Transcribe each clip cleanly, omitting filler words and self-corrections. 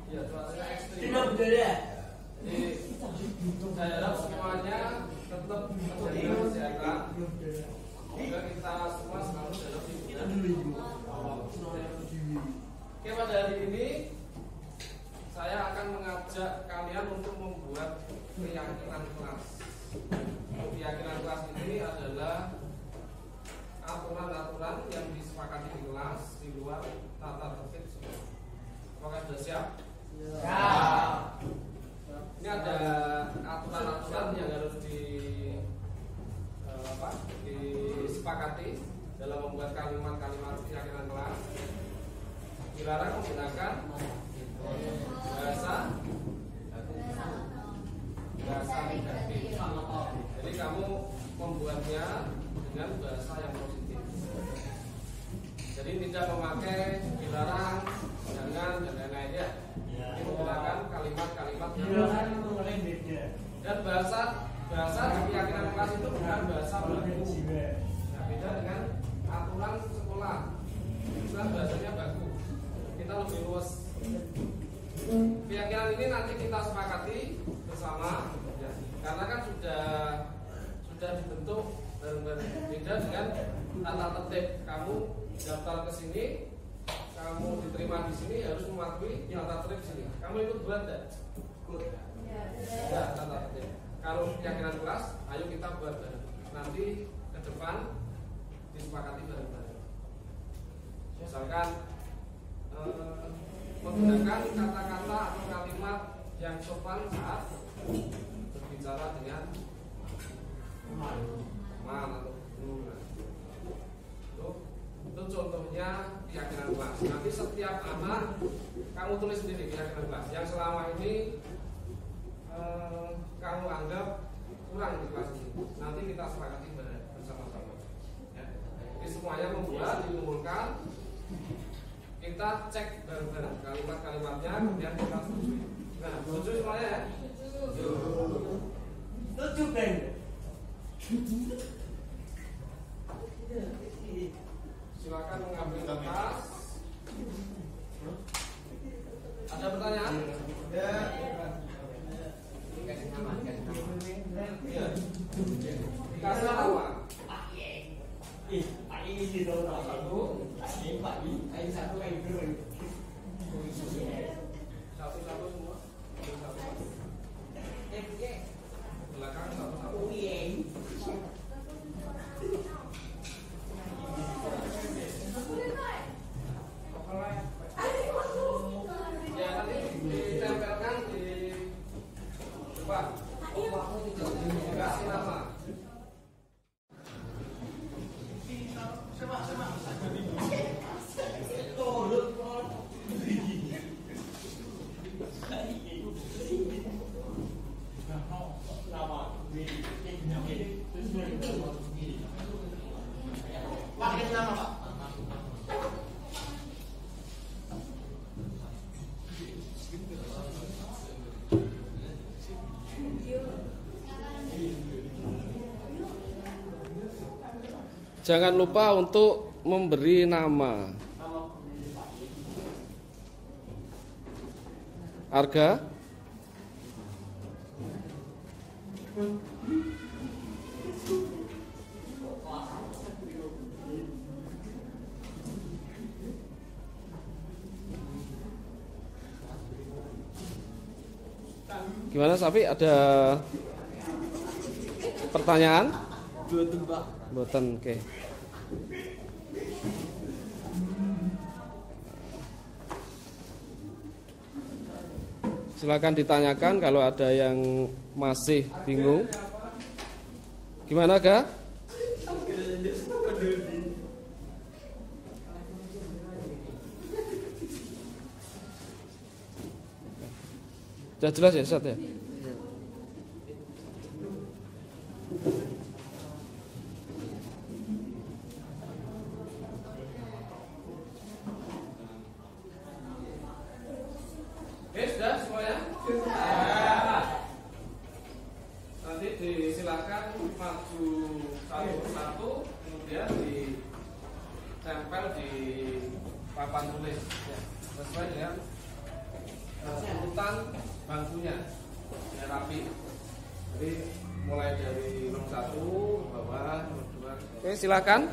Ya, cuacanya ekstrim. Tidak betul ya. Jadi saya harap semuanya tetap menjaga kesehatan. Semoga kita semua selalu dalam lindungan Allah. Oke, pada hari ini saya akan mengajak kalian untuk membuat keyakinan kelas. Keyakinan kelas ini adalah aturan-aturan yang disepakati di kelas di luar tata tertib semua. Apakah sudah siap? Ya. Ini ada aturan-aturan yang harus disepakati dalam membuat kalimat-kalimat keyakinan kelas. Dilarang menggunakan bahasa negatif. Jadi kamu membuatnya dengan bahasa yang positif. Jadi tidak memakai dilarang, jangan dan lain-lain ya. Ini menggunakan kalimat-kalimat yang positif. Dan bahasa di keyakinan kelas itu bukan bahasa baku. Nah, beda dengan aturan sekolah. Bukan bahasanya baku. Kita lebih luas. Keyakinan ini nanti kita sepakati bersama ya. Karena kan sudah dibentuk bareng-bareng. Beda dengan tata tertib. Kamu daftar ke sini, kamu diterima di sini harus mematuhi tata tertib sini. Kamu ikut buat enggak? Ikut. Ya, tata tertib. Kalau keyakinan kelas, ayo kita buat bareng. Nanti ke depan disepakati bareng-bareng. Misalkan menggunakan kata-kata atau kalimat yang sopan saat berbicara dengan teman atau guru. Itu contohnya keyakinan kelas. Nanti setiap anak kamu tulis sendiri keyakinan kelas yang selama ini kamu anggap kurang di kelas ini. Nanti kita sepakati bersama-sama. Ya. Jadi semuanya membuat, dikumpulkan, kita cek bareng-bareng kalimat-kalimatnya, kemudian kita setuju. Nah, setuju semuanya ya? Setuju Ben. Silakan mengambil kertas. Ada pertanyaan? Ya. Dikasih nama. Iya. Dikasih nama. Pak ini di dalam satu. Pak ini satu yang dua. Satu-satu semua. Satu-satu. Belakang satu-satu. Ya, nanti ditempelkan di depan. Dikasih nama. Jangan lupa untuk memberi nama. Harga? Gimana Safi? Ada pertanyaan? Boten Pak. Boten, oke. Silakan ditanyakan kalau ada yang masih bingung. Gimana, Ga? Sudah jelas ya, Ustaz ya? Sudah semuanya? Nanti disilakan maju satu-satu, kemudian ditempel di papan tulis sesuai dengan urutan bangkunya ya, rapi. Jadi mulai dari nomor 1 bawah, nomor 2. Oke, silakan.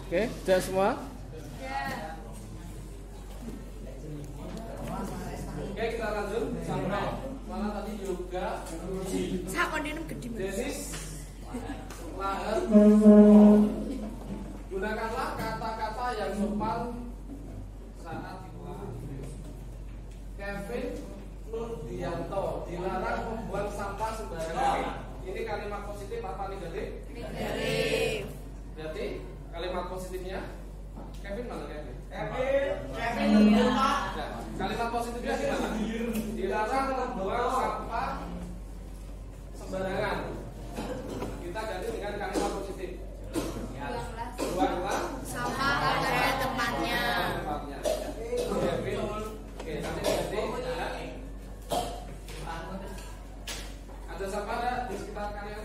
Oke, sudah semua? Oke, kita lanjut sampai mana tadi yoga. Denis lahir. Gunakanlah kata-kata yang sopan saat Kevin Nurdianto dilarang membuang sampah sembarangan. Ini kalimat positif apa negatif? Negatif. Berarti kalimat positifnya Kevin mana Kevin? Kevin Nurdianto. Nah, kalimat positifnya gimana? Dilarang membuang sampah sembarangan. Kita ganti dengan kalimat positif. Buanglah sampah pada tempatnya. Kevin. Oke, nanti ganti. Ada sampah ada di sekitar kalian?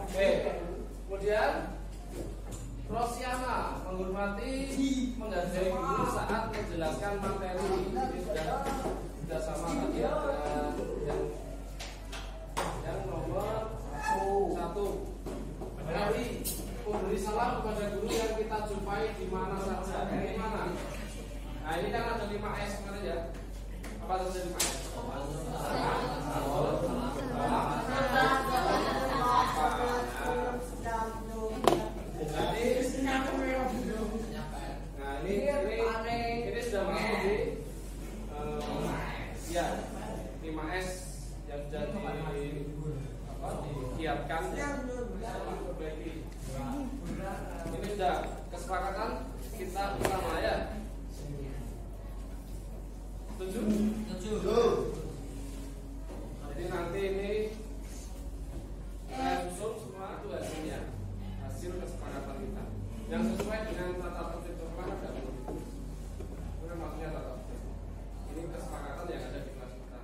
Oke. Kemudian Rosiana menghormati, menghargai guru saat menjelaskan materi. Ini sudah sama tadi ada yang nomor 1. Mari memberi salam kepada guru yang kita jumpai di mana saja. Ini mana? Nah, ini kan ada 5S kemarin ya. Apa saja 5S? Ini sudah masuk di ya 5S yang sudah dikiatkan perbaiki. Ini sudah kesepakatan kita bersama ya. Setuju? Setuju. Jadi nanti ini saya susun semua itu hasilnya, hasil kesepakatan kita yang sesuai dengan tata tertib sekolah ada itu. Itu maksudnya tata tertib. Ini kesepakatan yang ada di kelas kita.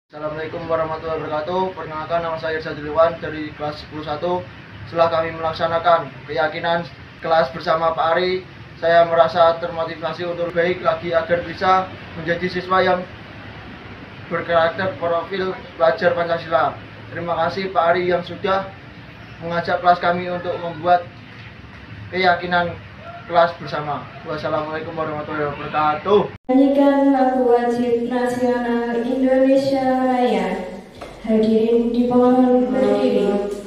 Assalamualaikum warahmatullahi wabarakatuh. Perkenalkan, nama saya Irsa Diliwan dari kelas 10-1. Setelah kami melaksanakan keyakinan kelas bersama Pak Ari, saya merasa termotivasi untuk baik lagi agar bisa menjadi siswa yang berkarakter profil pelajar Pancasila. Terima kasih Pak Ari yang sudah mengajak kelas kami untuk membuat keyakinan kelas bersama. Wassalamualaikum warahmatullahi wabarakatuh. Nyanyikan lagu wajib nasional Indonesia Raya. Hadirin dimohon berdiri.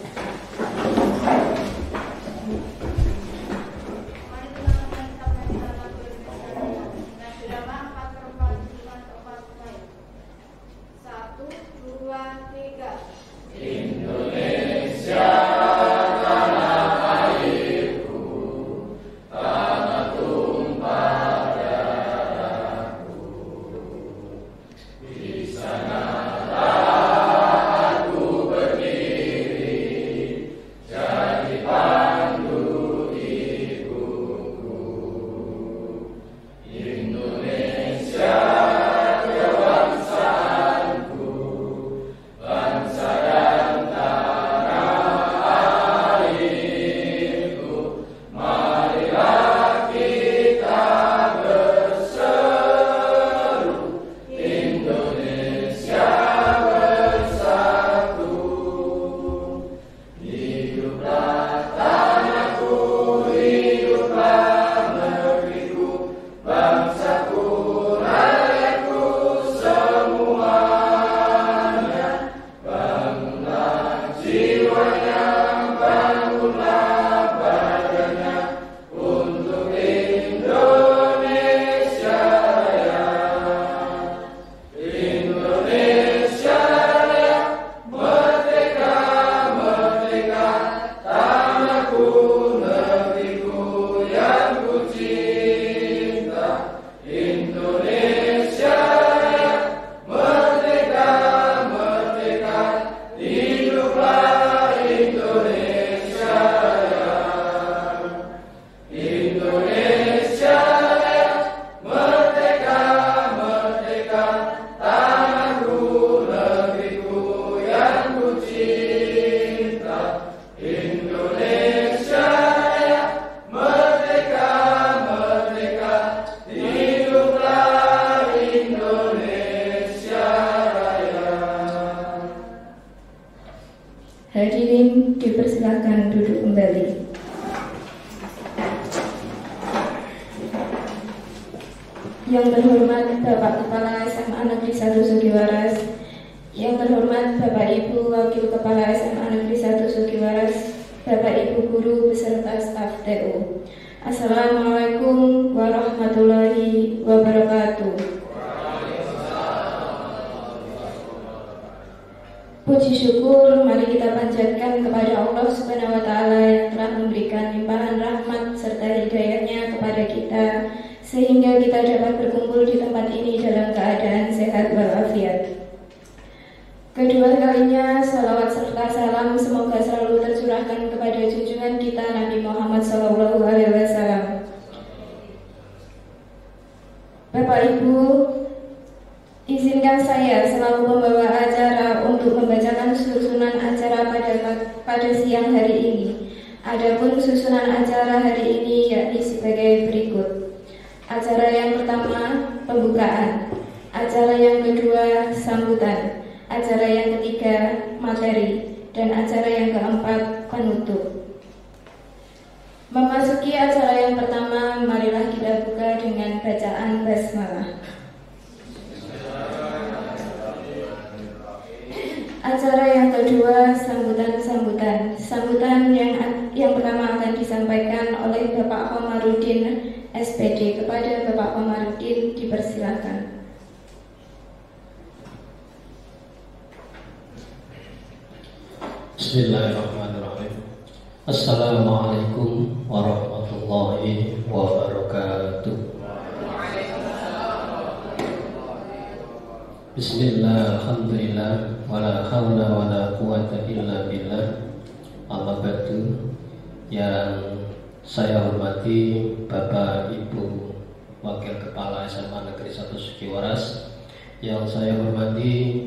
Hadirin dipersilakan duduk kembali. Yang terhormat Bapak Kepala SMA Negeri 1 Sugiwaras, yang terhormat Bapak Ibu Wakil Kepala SMA Negeri 1 Sugiwaras, Bapak Ibu Guru beserta staf TU. Assalamualaikum warahmatullahi wabarakatuh. Puji syukur mari kita panjatkan kepada Allah Subhanahu wa Ta'ala yang telah memberikan limpahan rahmat serta hidayahnya kepada kita sehingga kita dapat berkumpul di tempat ini dalam keadaan sehat walafiat. Kedua kalinya salawat serta salam semoga selalu tercurahkan kepada junjungan kita Nabi Muhammad SAW. Bapak Ibu, izinkan saya selalu membawa acara untuk membacakan susunan acara pada siang hari ini. Adapun susunan acara hari ini yakni sebagai berikut. Acara yang pertama, pembukaan. Acara yang kedua, sambutan. Acara yang ketiga, materi. Dan acara yang keempat, penutup. Memasuki acara yang pertama, marilah kita buka dengan bacaan basmalah. Acara yang kedua, sambutan. Sambutan yang pertama akan disampaikan oleh Bapak Komarudin SPD. Kepada Bapak Komarudin dipersilakan. Bismillahirrahmanirrahim. Assalamualaikum warahmatullahi wabarakatuh. Bismillah, alhamdulillah, wala hawla wala quwata illa billah. Amma ba'du. Yang saya hormati Bapak Ibu Wakil Kepala SMA Negeri 1 Sugiwaras, yang saya hormati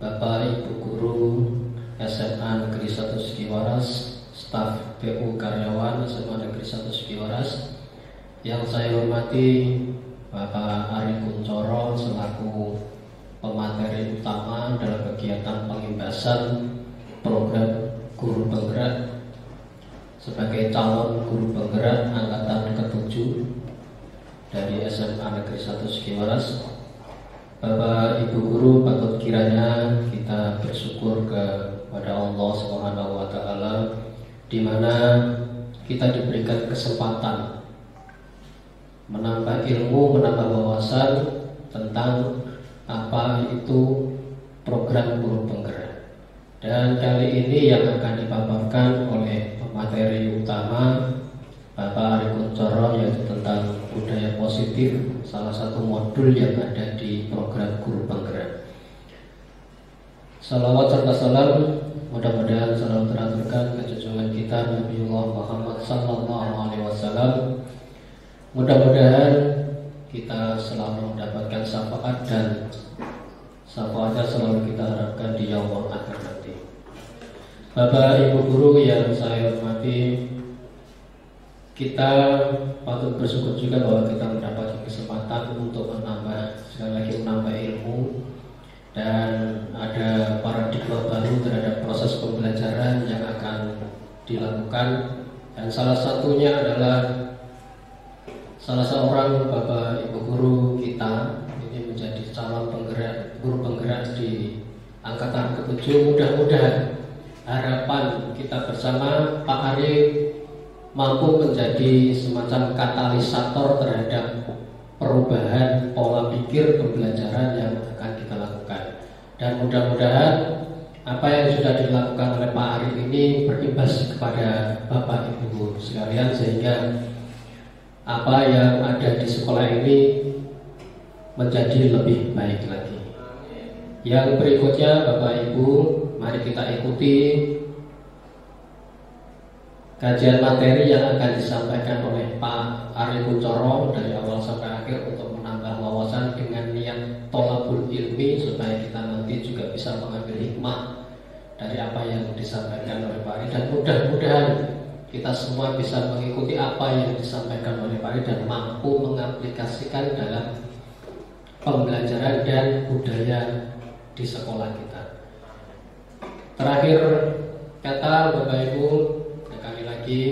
Bapak Ibu Guru SMA Negeri 1 Sikiwaras, staf PU karyawan SMA Negeri 1 Sikiwaras, yang saya hormati Bapak Ari Kuncoro selaku pemateri utama dalam kegiatan pengimbasan program guru penggerak sebagai calon guru penggerak angkatan ke-7 dari SMA Negeri 1 Sikiwaras. Bapak Ibu Guru, patut kiranya kita bersyukur kepada Allah Subhanahu wa taala di mana kita diberikan kesempatan menambah ilmu, menambah wawasan tentang apa itu program guru penggerak. Dan kali ini yang akan dipaparkan oleh pemateri utama Bapak Ari Kuncoro, yaitu tentang budaya positif, salah satu modul yang ada di program guru penggerak. Salawat serta salam mudah-mudahan selalu teraturkan ke junjungan kita Nabiullah Muhammad sallallahu alaihi wasallam. Mudah-mudahan kita selalu mendapatkan syafaat dan syafaatnya selalu kita harapkan di yaumul akhir nanti. Bapak Ibu Guru yang saya hormati, kita patut bersyukur juga bahwa kita mendapatkan kesempatan untuk menambah, sekali lagi menambah ilmu, dan ada paradigma baru terhadap proses pembelajaran yang akan dilakukan. Dan salah satunya adalah salah seorang Bapak Ibu Guru kita ini menjadi calon penggerak, guru penggerak di angkatan ke-7. Mudah-mudahan harapan kita bersama Pak Ari mampu menjadi semacam katalisator terhadap perubahan pola pikir pembelajaran yang akan kita lakukan. Dan mudah-mudahan apa yang sudah dilakukan oleh Pak Ari ini berimbas kepada Bapak Ibu sekalian, sehingga apa yang ada di sekolah ini menjadi lebih baik lagi. Yang berikutnya Bapak Ibu, mari kita ikuti kajian materi yang akan disampaikan oleh Pak Ari Kuncoro dari awal sampai akhir untuk menambah wawasan dengan niat tolabul ilmi, supaya kita nanti juga bisa mengambil hikmah dari apa yang disampaikan oleh Pak Ari. Dan mudah-mudahan kita semua bisa mengikuti apa yang disampaikan oleh Pak Ari dan mampu mengaplikasikan dalam pembelajaran dan budaya di sekolah kita. Terakhir kata Bapak Ibu, sekali lagi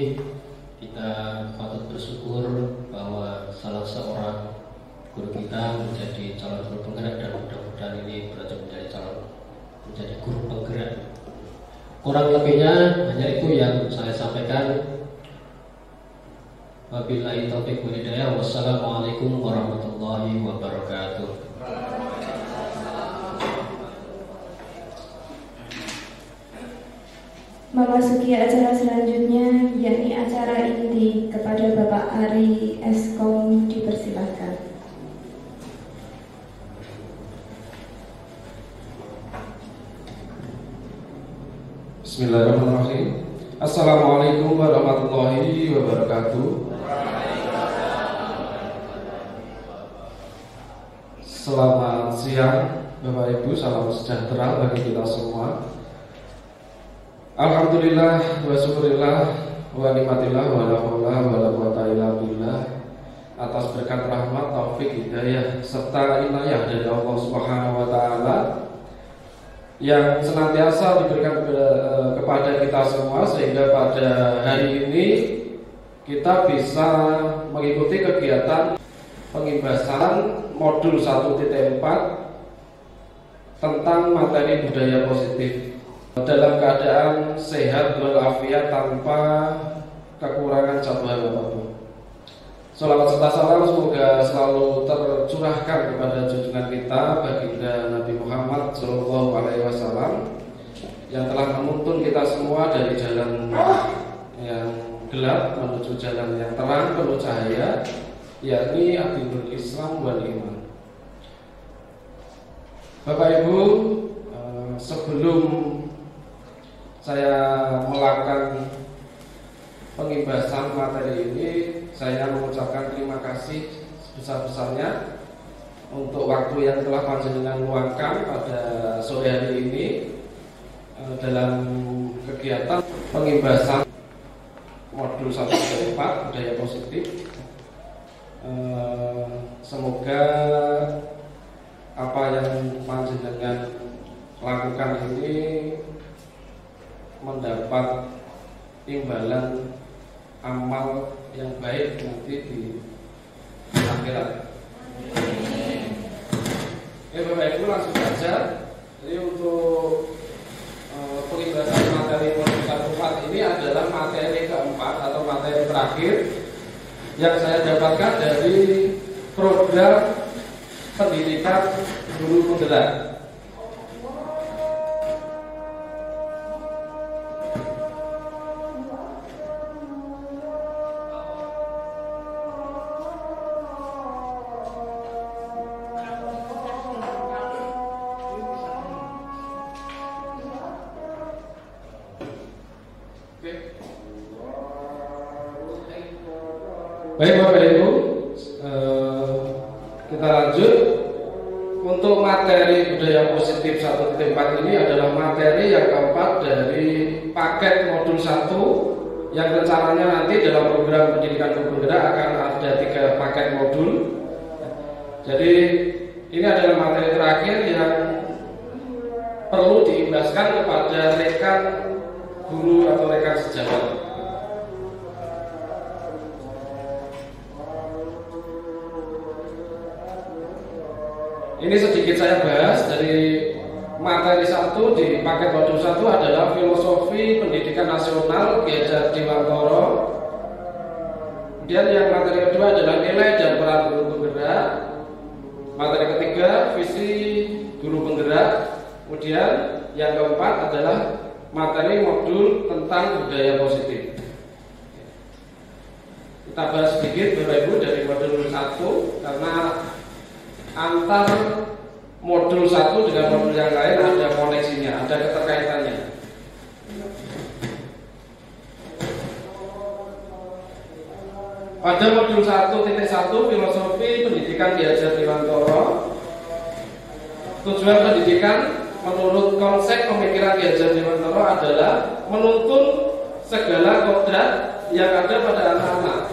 kita patut bersyukur bahwa salah seorang guru kita menjadi calon guru penggerak, dan mudah-mudahan ini berhasil menjadi guru penggerak. Kurang lebihnya hanya itu yang saya sampaikan. Wabillahi taufiq wal hidayah. Wassalamualaikum warahmatullahi wabarakatuh. Memasuki acara selanjutnya, yakni acara inti, kepada Bapak Ari Eskom dipersilakan. Bismillahirrahmanirrahim. Assalamualaikum warahmatullahi wabarakatuh. Selamat siang Bapak Ibu, salam sejahtera bagi kita semua. Alhamdulillah wa syukurillah wa nikmatillah wa la haula wa la quwata illa billah atas berkat rahmat, taufik, hidayah serta inayah dari Allah Subhanahu wa taala yang senantiasa diberikan kepada kita semua, sehingga pada hari ini kita bisa mengikuti kegiatan pengimbasan modul 1.4 tentang materi budaya positif dalam keadaan sehat walafiat tanpa kekurangan jadwal apapun. Salawat serta salam semoga selalu tercurahkan kepada junjungan kita baginda Nabi Muhammad Sallallahu Alaihi Wasallam yang telah menuntun kita semua dari jalan yang gelap menuju jalan yang terang penuh cahaya, yakni Adinul Islam wal Iman. Bapak Ibu, sebelum saya melakukan pengimbasan materi ini, saya mengucapkan terima kasih sebesar-besarnya untuk waktu yang telah panjenengan luangkan pada sore hari ini dalam kegiatan pengimbasan modul 1-4 budaya positif. Semoga apa yang panjenengan lakukan ini mendapat imbalan amal yang baik nanti di akhirat. Bapak Ibu, langsung saja. Jadi untuk pengimbasan materi modul 1-4 ini adalah materi keempat atau materi terakhir yang saya dapatkan dari program pendidikan guru penggerak. Baik Bapak Ibu, kita lanjut. Untuk materi budaya positif 1-4 ini adalah materi yang keempat dari paket modul 1 yang rencananya nanti dalam program pendidikan guru penggerak akan ada 3 paket modul. Jadi ini adalah materi terakhir yang perlu diimbaskan kepada rekan guru atau rekan sejawat. Ini sedikit saya bahas dari materi 1 di paket modul 1 adalah filosofi pendidikan nasional Ki Hajar Dewantara. Kemudian yang materi kedua adalah nilai dan peran guru penggerak. Materi ketiga visi guru penggerak. Kemudian yang keempat adalah materi modul tentang budaya positif. Kita bahas sedikit Bapak Ibu dari modul 1 karena antar modul 1 dengan modul yang lain ada koneksinya, ada keterkaitannya. Pada modul 1.1 filosofi pendidikan Ki Hajar Dewantara, tujuan pendidikan menurut konsep pemikiran Ki Hajar Dewantara adalah menuntun segala kodrat yang ada pada anak-anak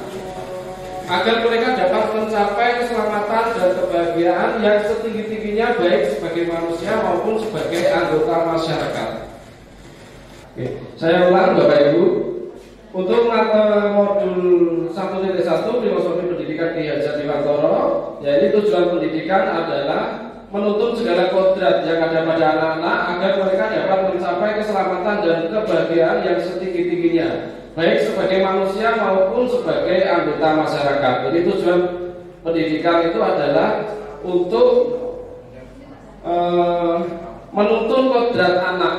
agar mereka dapat mencapai keselamatan dan kebahagiaan yang setinggi-tingginya baik sebagai manusia maupun sebagai anggota masyarakat. Oke, saya ulang Bapak Ibu. Untuk modul 1.1 filosofi pendidikan Ki Hajar Dewantara, yaitu tujuan pendidikan adalah menuntun segala kodrat yang ada pada anak-anak agar mereka dapat mencapai keselamatan dan kebahagiaan yang setinggi-tingginya baik sebagai manusia maupun sebagai anggota masyarakat. Jadi tujuan pendidikan itu adalah untuk menuntun kodrat anak,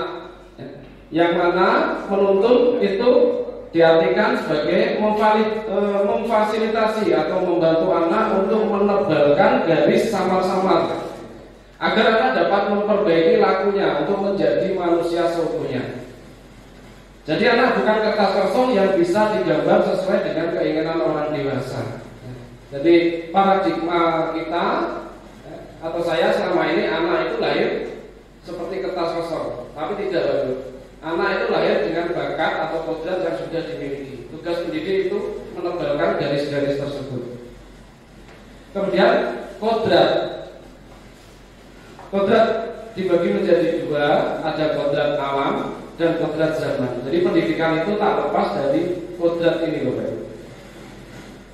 yang mana menuntun itu diartikan sebagai memfasilitasi atau membantu anak untuk menebalkan garis samar-samar agar anak dapat memperbaiki lakunya untuk menjadi manusia seutuhnya. Jadi anak bukan kertas kosong yang bisa digambar sesuai dengan keinginan orang dewasa. Jadi paradigma kita atau saya selama ini anak itu lahir seperti kertas kosong, tapi tidak betul. Anak itu lahir dengan bakat atau kodrat yang sudah dimiliki. Tugas pendidik itu menebalkan garis-garis tersebut. Kemudian kodrat dibagi menjadi 2, ada kodrat alam dan kodrat zaman. Jadi pendidikan itu tak lepas dari kodrat ini, Bapak.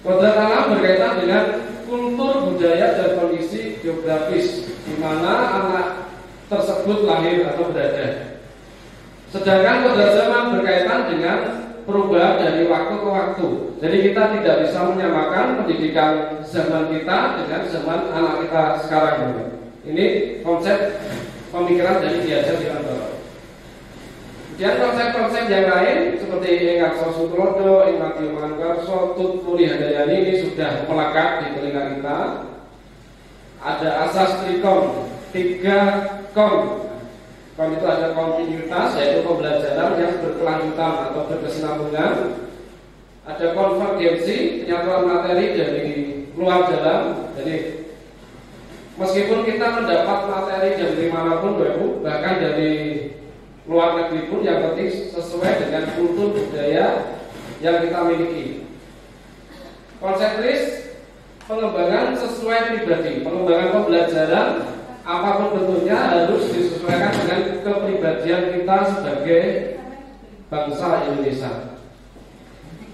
Kodrat alam berkaitan dengan kultur, budaya, dan kondisi geografis di mana anak tersebut lahir atau berada. Sedangkan kodrat zaman berkaitan dengan perubahan dari waktu ke waktu. Jadi kita tidak bisa menyamakan pendidikan zaman kita dengan zaman anak kita sekarang. Ini konsep pemikiran dari Ki Hajar Dewantara. Dan konsep-konsep yang lain seperti Ingat Sosutrodo, Ingat Mangarso, Tut Puri Handayani ini sudah melekat di telinga kita. Ada asas trikon, 3 kon. Kon itu ada kontinuitas, yaitu pembelajaran yang berkelanjutan atau berkesinambungan. Ada konvergensi, penyatuan materi dari luar dalam. Jadi Meskipun kita mendapat materi dari manapun, Bapak Ibu, bahkan dari luar negeri pun, yang penting sesuai dengan kultur budaya yang kita miliki. Konsep RIS, pengembangan sesuai pribadi, pengembangan pembelajaran apapun bentuknya harus disesuaikan dengan kepribadian kita sebagai bangsa Indonesia.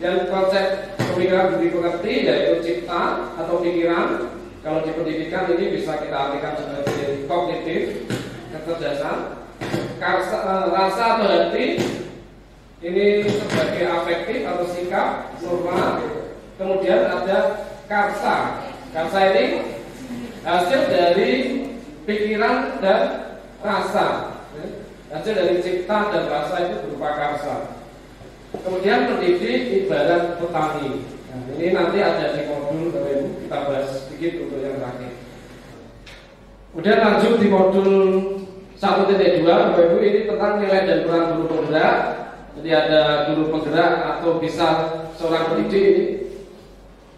Dan konsep pemikiran budi pekerti yaitu cipta atau pikiran. Kalau di pendidikan ini bisa kita artikan sebagai kognitif, kecerdasan. Rasa atau hati ini sebagai afektif atau sikap normal. Kemudian ada karsa. Karsa ini hasil dari pikiran dan rasa. Hasil dari cipta dan rasa itu berupa karsa. Kemudian pendidik ibarat petani. Nah, ini nanti ada di modul Bapak Ibu, kita bahas sedikit untuk yang terakhir. Kemudian lanjut di modul 1.2 Bapak Ibu, ini tentang nilai dan peran guru penggerak. Jadi ada guru penggerak atau bisa seorang pendidik ini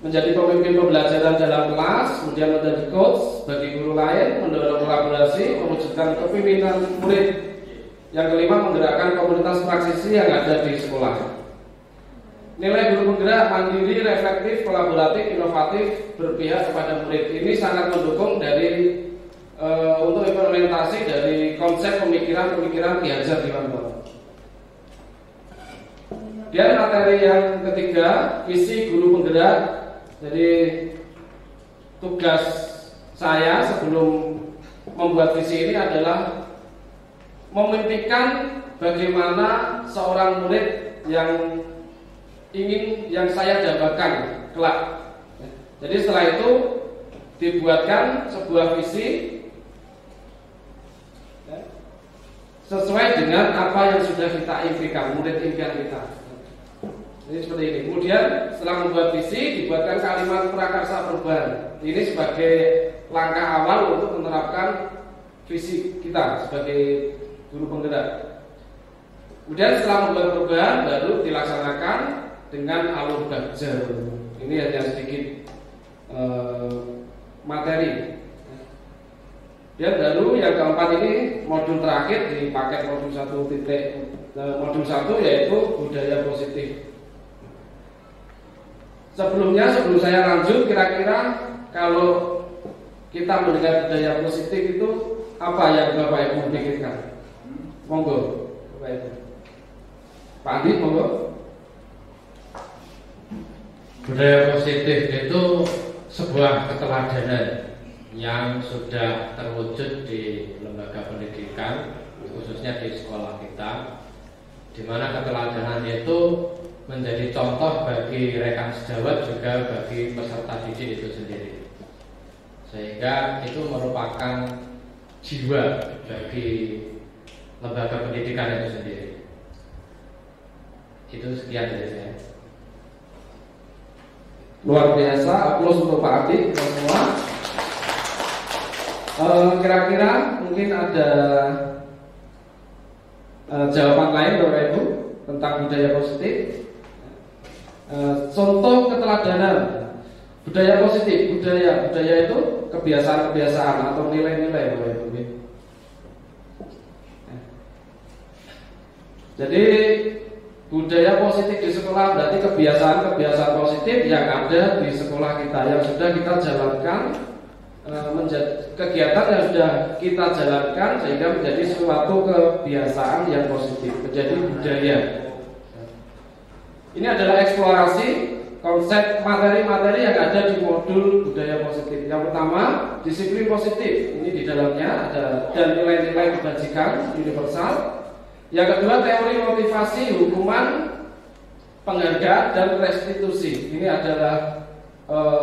menjadi pemimpin pembelajaran dalam kelas, kemudian menjadi coach bagi guru lain, mendorong kolaborasi, mewujudkan kepemimpinan murid. Yang kelima, menggerakkan komunitas praktisi yang ada di sekolah. Nilai guru penggerak mandiri, reflektif, kolaboratif, inovatif, berpihak kepada murid. Ini sangat mendukung dari untuk implementasi dari konsep pemikiran-pemikiran Ki Hajar Dewantara. Dan materi yang ketiga, visi guru penggerak. Jadi tugas saya sebelum membuat visi ini adalah memimpikan bagaimana seorang murid yang saya dambakan kelak. Jadi setelah itu dibuatkan sebuah visi sesuai dengan apa yang sudah kita impikan, murid impian kita. Jadi seperti ini. Kemudian setelah membuat visi, dibuatkan kalimat prakarsa perubahan. Ini sebagai langkah awal untuk menerapkan visi kita sebagai guru penggerak. Kemudian setelah membuat perubahan, baru dilaksanakan dengan alur belajar. Ini hanya sedikit materi. Dan baru yang keempat ini modul terakhir di paket modul 1. Modul 1 yaitu budaya positif. Sebelum saya lanjut, kira-kira kalau kita mendengar budaya positif itu apa yang Bapak Ibu pikirkan? Monggo, Bapak Ibu. Pak Andi, monggo. Budaya positif itu sebuah keteladanan yang sudah terwujud di lembaga pendidikan, khususnya di sekolah kita, di mana keteladanan itu menjadi contoh bagi rekan sejawat juga bagi peserta didik itu sendiri. Sehingga itu merupakan jiwa bagi lembaga pendidikan itu sendiri. Itu sekian dari saya. Luar biasa, aplaus untuk Pak Adi dan semua. Kira-kira mungkin ada jawaban lain Bapak Ibu tentang budaya positif. Contoh keteladanan budaya positif, budaya itu kebiasaan-kebiasaan atau nilai-nilai Bapak Ibu. Jadi budaya positif di sekolah berarti kebiasaan-kebiasaan positif yang ada di sekolah kita yang sudah kita jalankan, menjadi kegiatan yang sudah kita jalankan sehingga menjadi suatu kebiasaan yang positif, menjadi budaya. Ini adalah eksplorasi konsep materi-materi yang ada di modul budaya positif. Yang pertama, disiplin positif. Ini di dalamnya ada dan nilai-nilai kebajikan universal. Yang kedua, teori motivasi, hukuman, penghargaan dan restitusi. Ini adalah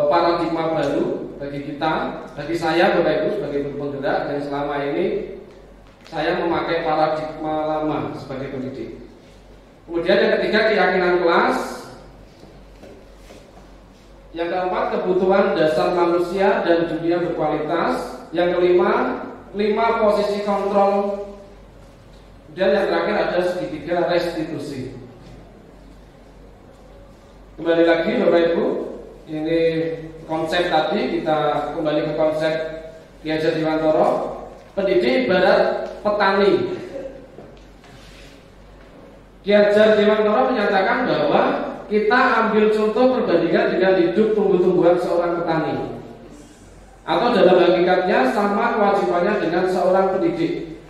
paradigma baru bagi kita, bagi saya Bapak Ibu sebagai guru penggerak, dan selama ini saya memakai paradigma lama sebagai pendidik. Kemudian yang ketiga, keyakinan kelas. Yang keempat, kebutuhan dasar manusia dan dunia berkualitas. Yang kelima, 5 posisi kontrol. Dan yang terakhir ada segitiga restitusi. Kembali lagi Bapak Ibu, ini konsep tadi, kita kembali ke konsep Ki Hajar Dewantara, pendidik ibarat petani. Ki Hajar Dewantara menyatakan bahwa kita ambil contoh perbandingan dengan hidup tumbuh-tumbuhan seorang petani, atau dalam hakikatnya sama kewajibannya dengan seorang pendidik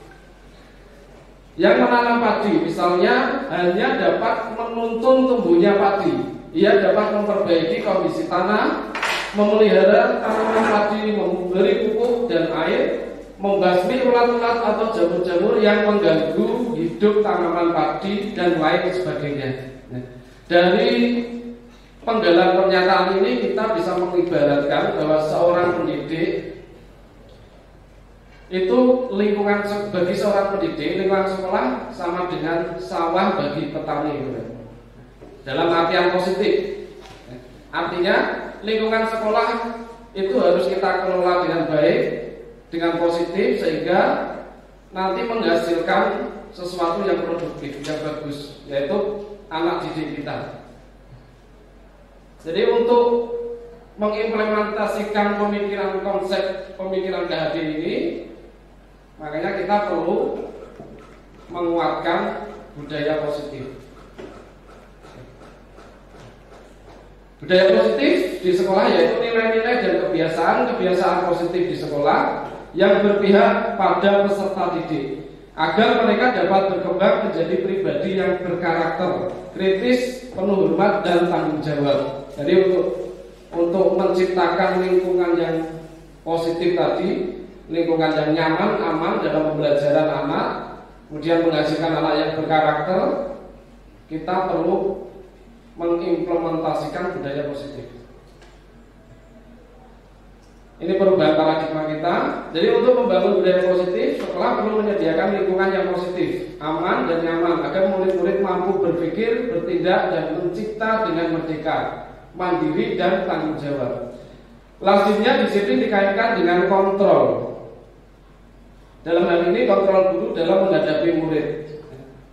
yang menanam padi. Misalnya hanya dapat menuntun tumbuhnya padi, ia dapat memperbaiki kondisi tanah, memelihara tanaman padi, memberi pupuk dan air, membasmi ulat-ulat atau jamur-jamur yang mengganggu hidup tanaman padi dan lain sebagainya. Dari penggalan pernyataan ini kita bisa mengibaratkan bahwa seorang pendidik itu lingkungan bagi seorang pendidik, lingkungan sekolah sama dengan sawah bagi petani, dalam artian positif. Artinya lingkungan sekolah itu harus kita kelola dengan baik, dengan positif, sehingga nanti menghasilkan sesuatu yang produktif, yang bagus, yaitu anak didik kita. Jadi untuk mengimplementasikan pemikiran konsep pemikiran KHD ini, makanya kita perlu menguatkan budaya positif. Budaya positif di sekolah yaitu nilai-nilai dan kebiasaan positif di sekolah yang berpihak pada peserta didik, agar mereka dapat berkembang menjadi pribadi yang berkarakter, kritis, penuh hormat dan tanggung jawab. Jadi untuk menciptakan lingkungan yang positif tadi, lingkungan yang nyaman, aman dalam pembelajaran anak, kemudian menghasilkan anak yang berkarakter, kita perlu mengimplementasikan budaya positif. Ini perubahan paradigma kita. Jadi untuk membangun budaya positif, sekolah perlu menyediakan lingkungan yang positif, aman dan nyaman, agar murid-murid mampu berpikir, bertindak dan mencipta dengan merdeka, mandiri dan tanggung jawab. Lazimnya disiplin dikaitkan dengan kontrol. Dalam hal ini kontrol guru dalam menghadapi murid.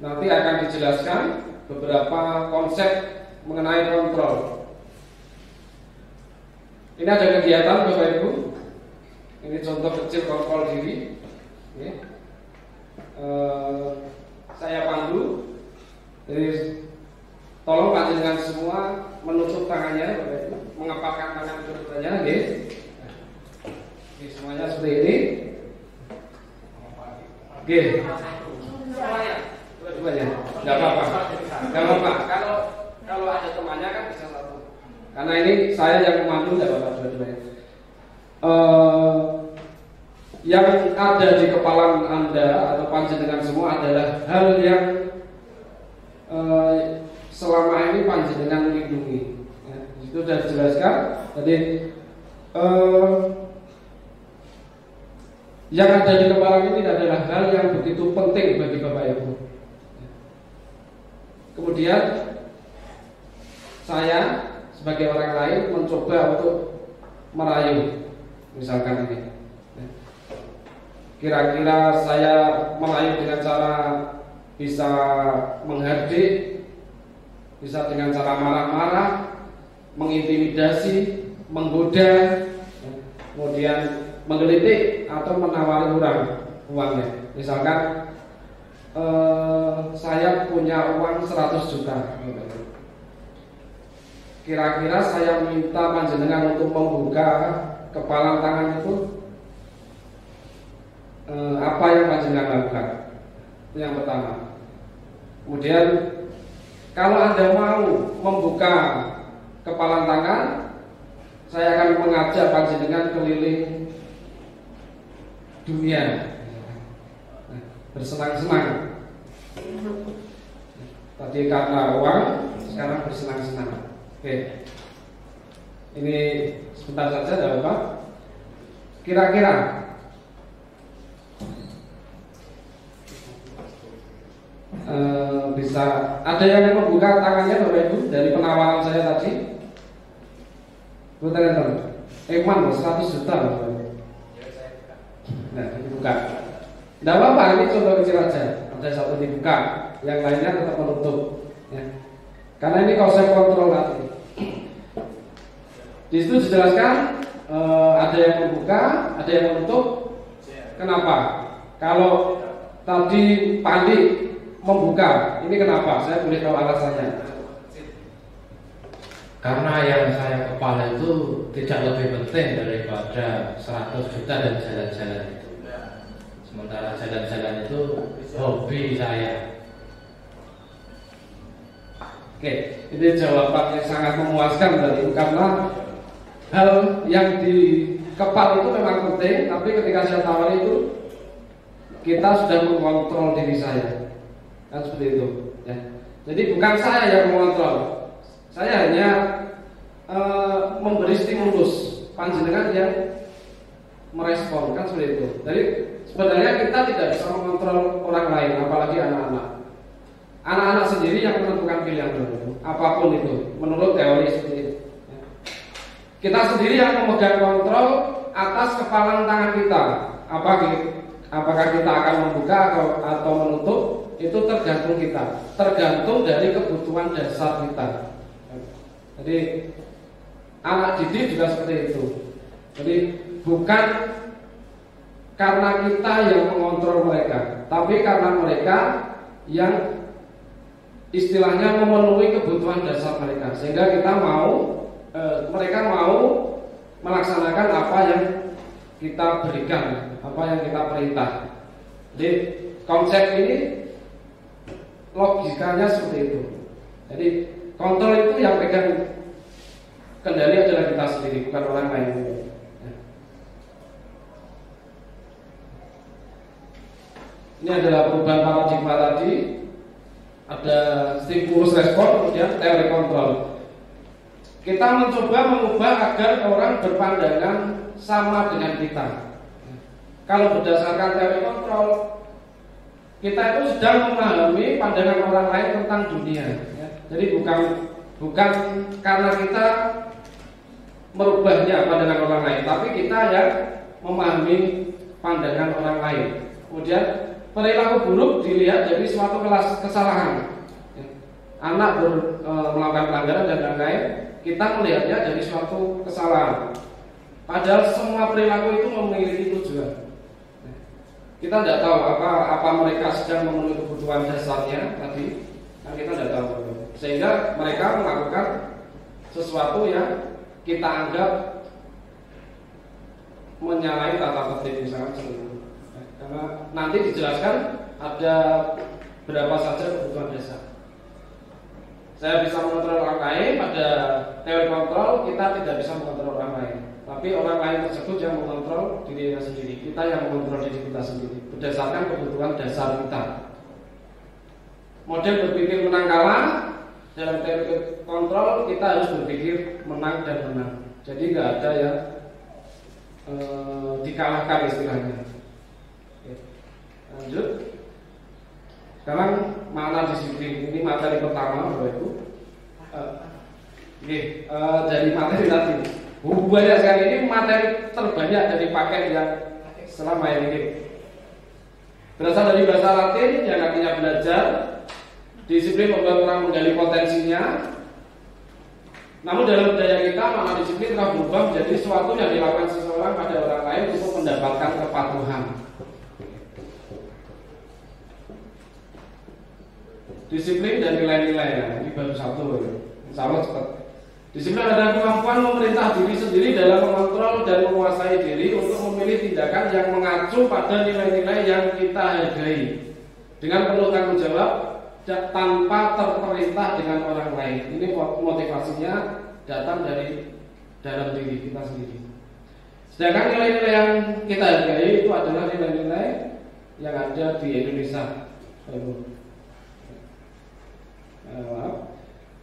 Nanti akan dijelaskan beberapa konsep mengenai kontrol. Ini ada kegiatan Bapak Ibu. Ini contoh kecil kontrol diri. Saya pandu. Jadi tolong panjenengan semua menutup tangannya, Bapak Ibu, mengepakkan tangan kedua-duanya, semuanya seperti ini. Semuanya, dua-duanya. Enggak apa-apa. Enggak apa-apa. Kalau ada temannya kan bisa satu. Karena ini saya yang memandu, tidak apa-apa dua-duanya. Yang ada di kepala Anda atau panjenengan semua adalah hal yang selama ini panjenengan lindungi. Itu sudah dijelaskan. Jadi yang ada di kepala ini adalah hal yang begitu penting bagi Bapak Ibu. Kemudian saya sebagai orang lain mencoba untuk merayu, misalkan ini. Kira-kira saya merayu dengan cara bisa menghardik, bisa dengan cara marah-marah, mengintimidasi, menggoda, kemudian menggelitik atau menawari uangnya. Misalkan saya punya uang 100 juta. Kira-kira saya minta panjenengan untuk membuka kepalan tangan itu, apa yang panjenengan lakukan? Itu yang pertama. Kemudian kalau Anda mau membuka kepalan tangan, saya akan mengajak panjenengan keliling dunia, bersenang-senang. Tadi karena uang, sekarang bersenang-senang. Oke, ini sebentar saja, tidak apa-apa. Kira-kira bisa ada yang membuka tangannya, Bapak Ibu, dari penawaran saya tadi? Bukan, Ekman 100 juta, Bapak Ibu. Nah, dibuka. Tidak apa-apa, ini contoh kecil aja. Ada satu dibuka, yang lainnya tetap menutup. Ya. Karena ini konsep kontrol tadi. Di situ dijelaskan ada yang membuka, ada yang menutup. Kenapa? Kalau tadi Pandi membuka, ini kenapa? Saya boleh tahu alasannya. Karena yang saya kepala itu tidak lebih penting daripada 100 juta dan jalan-jalan itu. Sementara jalan-jalan itu hobi saya. Oke, ini jawaban yang sangat memuaskan tadi, karena hal yang di kepala itu memang penting, tapi ketika saya tawari itu kita sudah mengontrol diri saya, kan seperti itu. Ya. Jadi bukan saya yang mengontrol, saya hanya memberi stimulus, panjenengan yang merespon, kan seperti itu. Jadi sebenarnya kita tidak bisa mengontrol orang lain, apalagi anak-anak. Anak-anak sendiri yang menentukan pilihan itu, apapun itu, menurut teori seperti itu. Kita sendiri yang memegang kontrol atas kepalan tangan kita. Apakah kita akan membuka atau menutup, itu tergantung kita, tergantung dari kebutuhan dasar kita. Jadi anak didik juga seperti itu. Jadi bukan karena kita yang mengontrol mereka, tapi karena mereka yang istilahnya memenuhi kebutuhan dasar mereka, sehingga kita mereka mau melaksanakan apa yang kita berikan, apa yang kita perintah. Jadi konsep ini logikanya seperti itu. Jadi kontrol itu yang pegang kendali adalah kita sendiri, bukan orang lain. Ini adalah perubahan paradigma tadi. Ada stimulus respon, kemudian teori kontrol. Kita mencoba mengubah agar orang berpandangan sama dengan kita. Kalau berdasarkan teori kontrol, kita itu sedang memahami pandangan orang lain tentang dunia. Jadi bukan karena kita merubahnya pandangan orang lain, tapi kita yang memahami pandangan orang lain. Kemudian perilaku buruk dilihat dari suatu kesalahan. Anak melakukan pelanggaran dan lain-lain, kita melihatnya dari suatu kesalahan. Padahal semua perilaku itu memiliki tujuan. Kita tidak tahu apa mereka sedang memenuhi kebutuhan dasarnya tadi, kan kita tidak tahu. Sehingga mereka melakukan sesuatu yang kita anggap menyalahi tata tertib, misalnya seperti itu. Karena nanti dijelaskan ada berapa saja kebutuhan dasar. Saya bisa mengontrol orang lain, pada teori kontrol kita tidak bisa mengontrol orang lain, tapi orang lain tersebut yang mengontrol dirinya sendiri. Kita yang mengontrol diri kita sendiri berdasarkan kebutuhan dasar kita. Model berpikir menang kalah, dalam teori kontrol kita harus berpikir menang dan menang. Jadi nggak ada yang dikalahkan istilahnya. Oke. Lanjut. Sekarang makna disiplin, ini materi pertama Bapak Ibu. Dari materi tadi banyak sekali, ini materi terbanyak dari paket yang selama ini. Berasal dari bahasa Latin yang artinya belajar. Disiplin membuat orang menggali potensinya. Namun dalam budaya kita, makna disiplin telah berubah menjadi sesuatu yang dilakukan seseorang pada orang lain untuk mendapatkan kepatuhan. Disiplin dan nilai-nilai, ini baru satu, insya Allah cepat. Disiplin adalah kemampuan memerintah diri sendiri dalam mengontrol dan menguasai diri untuk memilih tindakan yang mengacu pada nilai-nilai yang kita hargai, dengan penuh tanggung jawab tanpa terperintah dengan orang lain. Ini motivasinya datang dari dalam diri kita sendiri. Sedangkan nilai-nilai yang kita hargai itu adalah nilai-nilai yang ada di Indonesia.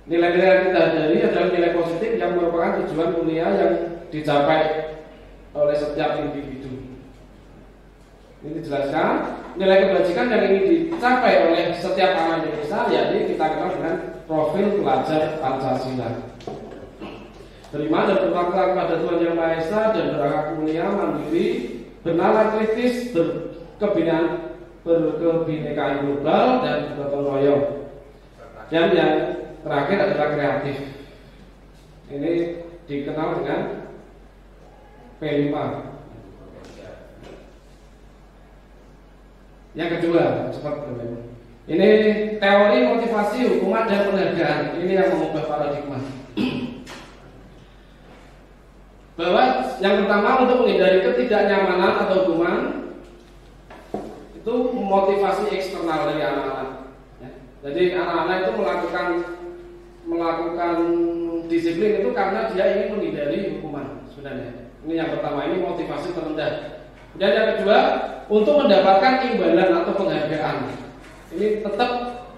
Nilai-nilai yang kita hargai adalah nilai positif yang merupakan tujuan mulia yang dicapai oleh setiap individu. Ini dijelaskan, nilai kebajikan yang ingin dicapai oleh setiap anak Indonesia, yakni kita kenal dengan profil pelajar Pancasila. Terima dan bertakwa kepada Tuhan Yang Maha Esa dan berakhlak mulia, mandiri, bernalar kritis, berkebinekaan global dan bergotong royong. Dan yang terakhir adalah kreatif. Ini dikenal dengan P5. Yang kedua, cepat teman-teman. Ini teori motivasi, hukuman dan penghargaan. Ini yang mengubah paradigma. Bahwa yang pertama untuk menghindari ketidaknyamanan atau hukuman itu motivasi eksternal dari anak-anak. Ya. Jadi anak-anak itu melakukan disiplin itu karena dia ingin menghindari hukuman sebenarnya. Ini yang pertama, ini motivasi terendah. Dan yang kedua, untuk mendapatkan imbalan atau penghargaan. Ini tetap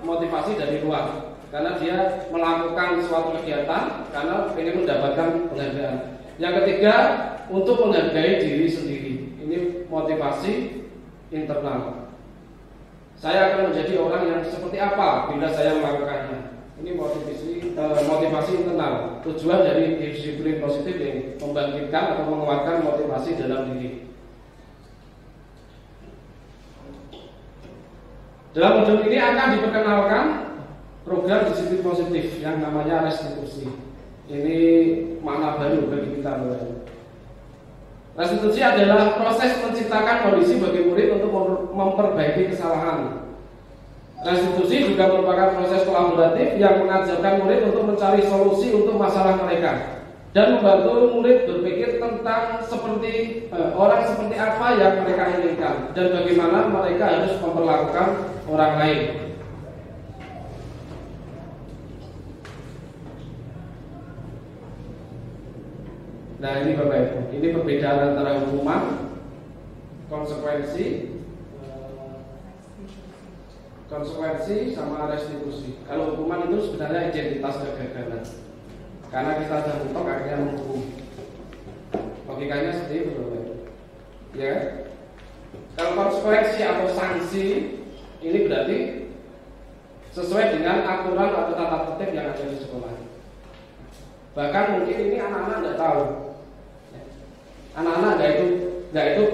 motivasi dari luar, karena dia melakukan suatu kegiatan karena ingin mendapatkan penghargaan. Yang ketiga, untuk menghargai diri sendiri. Ini motivasi internal. Saya akan menjadi orang yang seperti apa bila saya melakukannya. Ini motivasi internal. Tujuan dari disiplin positif ini membangkitkan atau menguatkan motivasi dalam diri. Dalam modul ini akan diperkenalkan program disiplin positif yang namanya restitusi. Ini makna baru bagi kita. Restitusi adalah proses menciptakan kondisi bagi murid untuk memperbaiki kesalahan. Restitusi juga merupakan proses kolaboratif yang mengajarkan murid untuk mencari solusi untuk masalah mereka dan membantu murid berpikir tentang orang seperti apa yang mereka inginkan dan bagaimana mereka harus memperlakukan orang lain. Nah, ini Bapak Ibu, ini perbedaan antara hukuman, konsekuensi sama restitusi. Kalau hukuman itu sebenarnya identitas kegagalan, karena kita sudah mentok akhirnya menghukum. Logikanya seperti itu, Bapak Ibu. Ya. Kalau konsekuensi atau sanksi ini berarti sesuai dengan aturan atau tata tertib yang ada di sekolah. Bahkan mungkin ini anak-anak tidak tahu. Anak-anak nggak itu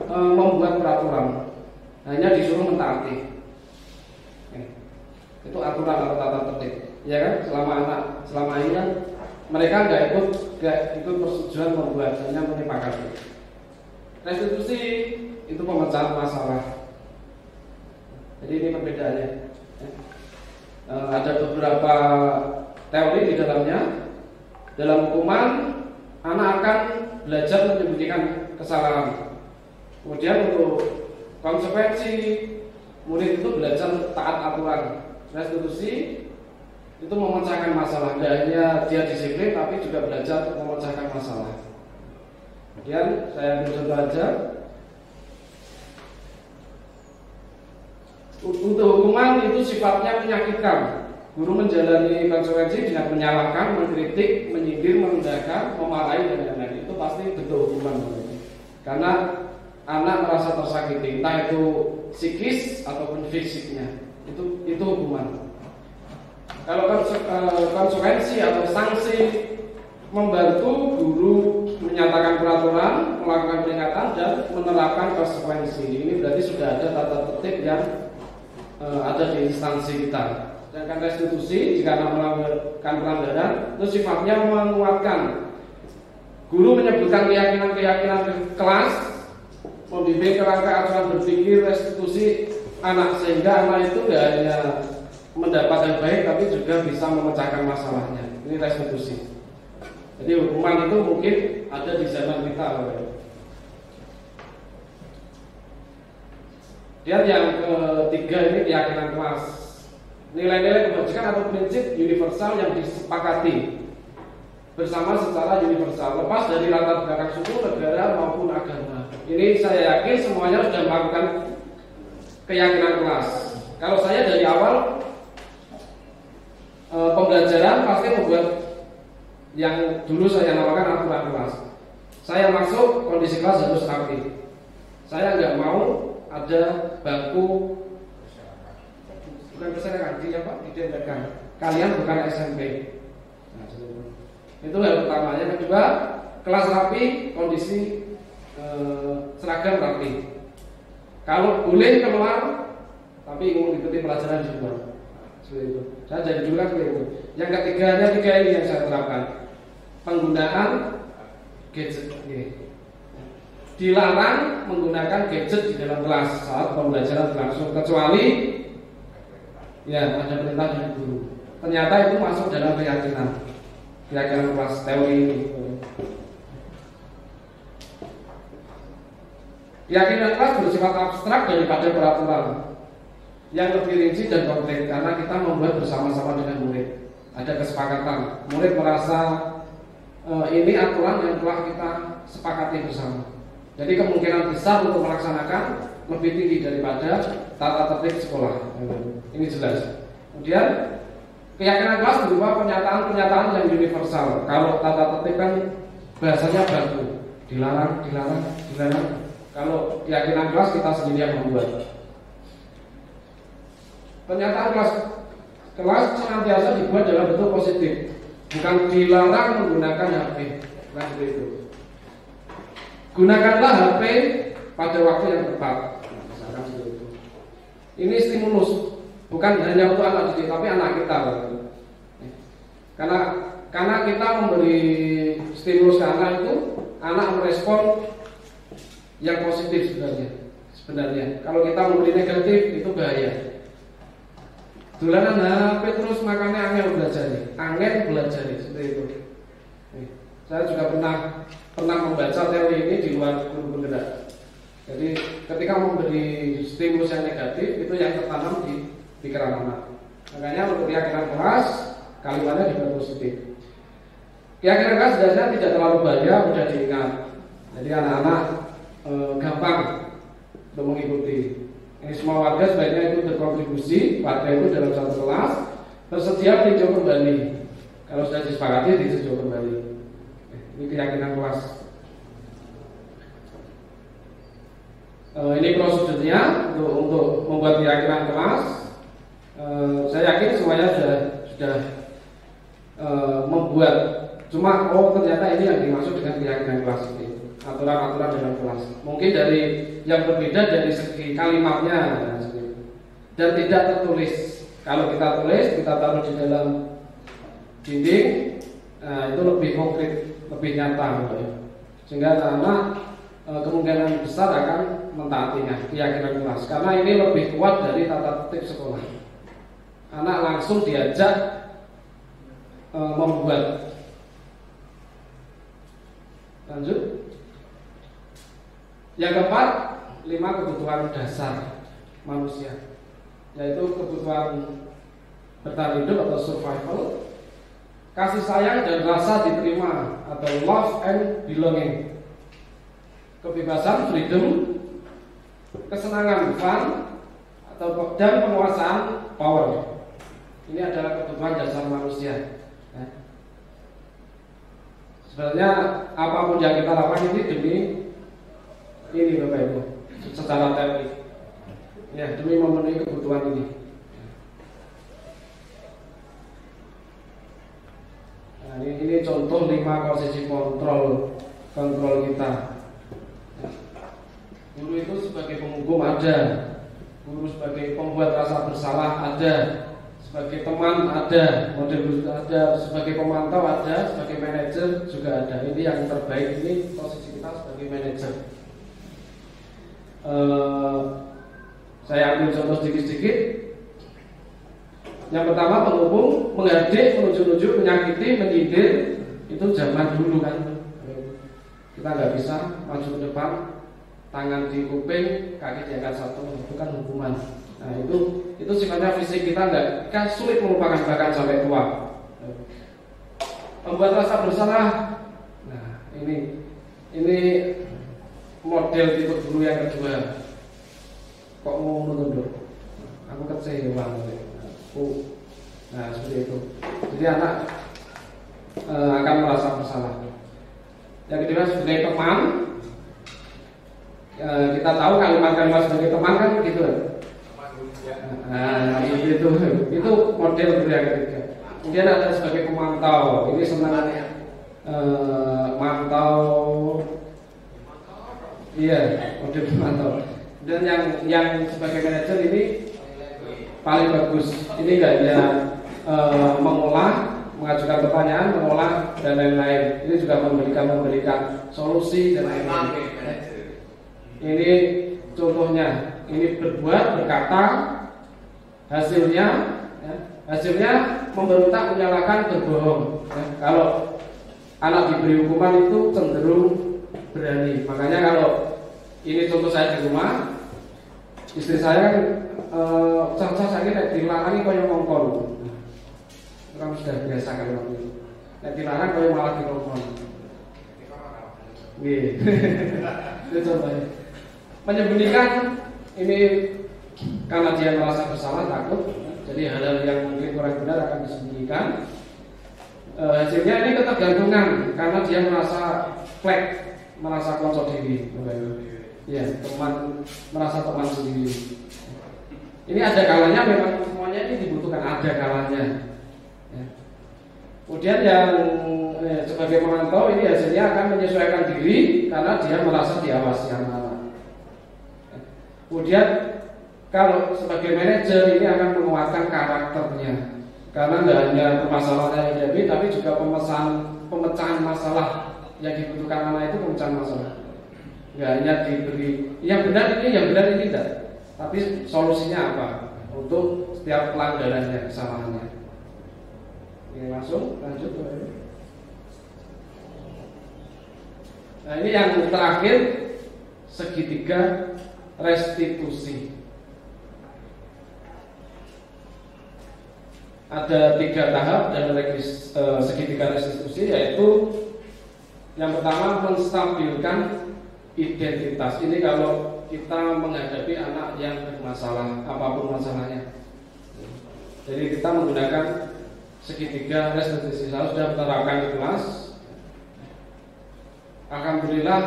membuat peraturan, hanya disuruh mentaati. Itu aturan atau tata tertib, ya kan? Selama ini kan mereka nggak ikut persetujuan membuat, hanya menyepakati. Restitusi itu pemecahan masalah. Jadi ini perbedaannya. Ada beberapa teori di dalamnya. Dalam hukuman, anak akan belajar menyembunyikan kesalahan. Kemudian untuk konsekuensi, murid itu belajar taat aturan. Restitusi itu memecahkan masalah. Tidak hanya dia disiplin, tapi juga belajar memecahkan masalah. Kemudian saya ambil contoh aja. Untuk hukuman itu sifatnya menyakitkan. Guru menjalani konsekuensi dengan menyalahkan, mengkritik, menyindir, merendahkan, memarahi dan lain-lain. Itu pasti bentuk hukuman. Karena anak merasa tersakiti, entah itu psikis ataupun fisiknya. Itu hukuman. Kalau konsekuensi atau sanksi membantu guru menyatakan peraturan, melakukan peringatan dan menerapkan konsekuensi. Ini berarti sudah ada tata tertib yang ada di instansi kita. Sedangkan restitusi jika melakukan pelanggaran itu sifatnya menguatkan. Guru menyebutkan keyakinan kelas, membimbing kerangka aturan berpikir restitusi anak, sehingga anak itu tidak hanya mendapat yang baik tapi juga bisa memecahkan masalahnya. Ini restitusi. Jadi hukuman itu mungkin ada di zaman kita. Dan yang ketiga ini keyakinan kelas. Nilai-nilai kebajikan atau prinsip universal yang disepakati bersama secara universal, lepas dari latar belakang suku, negara maupun agama. Ini saya yakin semuanya sudah melakukan keyakinan kelas. Kalau saya dari awal pembelajaran pasti membuat yang dulu saya namakan aturan kelas. Saya masuk, kondisi kelas harus rapi. Saya nggak mau ada bangku bukan berserakan, didengarkan. Kalian bukan SMP. Nah, itu yang pertama. Yang kedua, kelas rapi, kondisi seragam rapi. Kalau boleh keluar, tapi ingin mengikuti pelajaran di luar. Seperti itu. Saya jadi dulu kan seperti itu. Yang tiga ini yang saya terapkan. Penggunaan gadget ini. dilarang menggunakan gadget di dalam kelas saat pembelajaran berlangsung, kecuali ya ada perintah dari guru. Ternyata itu masuk dalam keyakinan kelas teori ini. Keyakinan kelas bersifat abstrak daripada peraturan yang lebih rinci dan konkret, karena kita membuat bersama-sama dengan murid. Ada kesepakatan, murid merasa ini aturan yang telah kita sepakati bersama. Jadi kemungkinan besar untuk melaksanakan lebih tinggi daripada tata tertib sekolah. Ini jelas. Kemudian keyakinan kelas berupa pernyataan-pernyataan yang universal. Kalau tata tertib kan bahasanya baku, dilarang. Kalau keyakinan kelas kita sendiri yang membuat. Pernyataan kelas senantiasa dibuat dalam bentuk positif, bukan dilarang menggunakan HP. Nah, seperti itu. Gunakanlah HP pada waktu yang tepat. Misalkan seperti itu. Ini stimulus, bukan hanya untuk anak didik, tapi anak kita. Karena kita memberi stimulus ke anak itu, anak merespon yang positif sebenarnya. Kalau kita memberi negatif itu bahaya. Dolanan HP terus makanya angel belajar seperti itu. Saya juga pernah membaca teori ini di luar guru gerak. Jadi ketika memberi stimulus yang negatif itu yang tertanam di pikiran anak. Makanya untuk keyakinan kelas kalimatnya dibuat positif. Keyakinan kelas sebenarnya tidak terlalu bahaya, mudah diingat. Jadi anak-anak gampang untuk mengikuti. Ini semua warga sebaiknya itu berkontribusi pada itu dalam satu kelas, tersedia tinjau kembali. Kalau sudah disepakati ditinjau kembali. Ini keyakinan kelas. Ini prosedurnya untuk membuat keyakinan kelas. Saya yakin semuanya sudah membuat. Cuma ternyata ini yang dimaksud dengan keyakinan kelas ini. Aturan-aturan dalam kelas. Mungkin dari yang berbeda dari segi kalimatnya dan tidak tertulis. Kalau kita tulis, kita taruh di dalam dinding, itu lebih konkret, lebih nyata, sehingga anak kemungkinan besar akan mentaatinya keyakinan kelas. Karena ini lebih kuat dari tata tertib sekolah. Anak langsung diajak membuat. Lanjut. Yang keempat, 5 kebutuhan dasar manusia, yaitu kebutuhan bertahan hidup atau survival, kasih sayang dan rasa diterima atau love and belonging, kebebasan freedom, kesenangan fun dan penguasaan power. Ini adalah kebutuhan dasar manusia. Sebenarnya apapun yang kita lakukan ini demi ini Bapak Ibu, secara teori, ya demi memenuhi kebutuhan ini. Nah, ini contoh 5 posisi kontrol kita. Guru itu sebagai penghukum ada, guru sebagai pembuat rasa bersalah ada, sebagai teman ada, model guru ada, sebagai pemantau ada, sebagai manajer juga ada. Ini yang terbaik, ini posisi kita sebagai manajer. Saya ambil contoh sedikit-sedikit. Yang pertama, penghubung, menghadik, menunjuk-nunjuk, menyakiti, menyindir. Itu zaman dulu kan. Kita nggak bisa maju ke depan, tangan di kuping, kaki diangkat satu, itu kan hukuman. Nah itu sifatnya fisik kita nggak, kan sulit melupakan bahkan sampai tua. Membuat rasa bersalah. Nah ini model tipe guru yang kedua. Kok mau mundur? Aku kecewa. Nah seperti itu. Jadi anak akan merasa bersalah. Yang kedua sebagai teman. Kita tahu kalimat-kalimat sebagai teman kan gitu. Nah itu model guru yang ketiga. Kemudian ada sebagai pemantau. Ini senang mantau. Iya, model pemantau. Dan yang sebagai manajer ini paling bagus. Ini nggak hanya mengolah, mengajukan pertanyaan, mengolah dan lain-lain. Ini juga memberikan solusi dan lain-lain. Ini contohnya, ini berbuat, berkata, hasilnya memberontak, menyalahkan, berbohong. Ya, kalau anak diberi hukuman itu cenderung berani. Makanya kalau ini contoh saya di rumah, istri saya kan contoh saya nek dilarang koyo ngongkon. Kamu sudah biasa kan waktu itu. Nek dilarang koyo malah dikongkon. Nggih. Itu contohnya. Menyembunyikan ini karena dia merasa bersalah, takut, jadi hal-hal yang mungkin kurang benar akan disembunyikan. Hasilnya ini ketergantungan karena dia merasa flek, merasa kocok diri, ya teman, merasa teman sendiri. Ini ada kalanya memang semuanya ini dibutuhkan, ada kalanya. Ya. Kemudian yang sebagai pemantau ini hasilnya akan menyesuaikan diri karena dia merasa diawasi anak-anak. Kemudian kalau sebagai manajer ini akan menguatkan karakternya, karena tidak hanya permasalahan yang dihadapi, tapi juga pemecahan masalah yang dibutuhkan anak itu, pemecahan masalah. Tidak hanya diberi yang benar ini tidak, tapi solusinya apa untuk setiap pelanggarannya, kesalahannya. Oke, langsung lanjut. Nah, ini yang terakhir, segitiga restitusi. Ada 3 tahap dalam segitiga restitusi, yaitu yang pertama menstabilkan identitas. Ini kalau kita menghadapi anak yang bermasalah, apapun masalahnya. Jadi kita menggunakan segitiga restitusi. Saya sudah menerapkan di kelas. Alhamdulillah